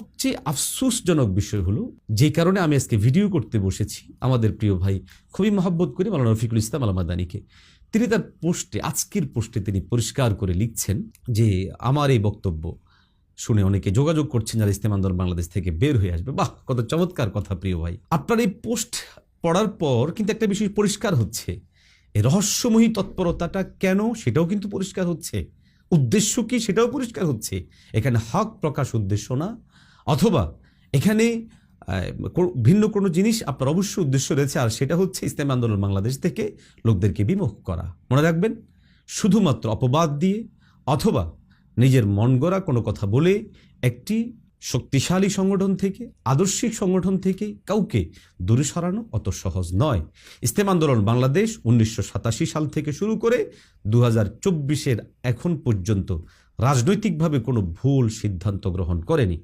সবচেয়ে আফসোসজনক বিষয় হলো, যে কারণে আমি আজকে ভিডিও করতে বসেছি, আমাদের প্রিয় ভাই খুবই মহব্বত করি মাওলানা রফিকুল ইসলাম আল মাদানীকে, তিনি তার পোস্টে, আজকের পোস্টে তিনি পরিষ্কার করে লিখছেন যে আমার এই বক্তব্য শুনে অনেকে যোগাযোগ করছেন যারা ইসলামী আন্দোলন বাংলাদেশ থেকে বের হয়ে আসবে। বাহ, কত চমৎকার কথা প্রিয় ভাই। আপনার এই পোস্ট পড়ার পর কিন্তু একটা বিষয় পরিষ্কার হচ্ছে, এই রহস্যময়ী তৎপরতাটা কেন সেটাও কিন্তু পরিষ্কার হচ্ছে, উদ্দেশ্য কি সেটাও পরিষ্কার হচ্ছে। এখানে হক প্রকাশ উদ্দেশ্য না, অথবা এখানে ভিন্ন কোনো জিনিস আপনার অবশ্যই উদ্দেশ্য রয়েছে, আর সেটা হচ্ছে ইসলামী আন্দোলন বাংলাদেশ থেকে লোকদেরকে বিমুখ করা। মনে রাখবেন, শুধুমাত্র অপবাদ দিয়ে অথবা নিজের মন গড়া কোনো কথা বলে একটি শক্তিশালী সংগঠন থেকে, আদর্শিক সংগঠন থেকে কাউকে দূরে সরানো অত সহজ নয়। ইসলামী আন্দোলন বাংলাদেশ 1987 সাল থেকে শুরু করে 2024-এর এখন পর্যন্ত রাজনৈতিকভাবে কোনো ভুল সিদ্ধান্ত গ্রহণ করেনি।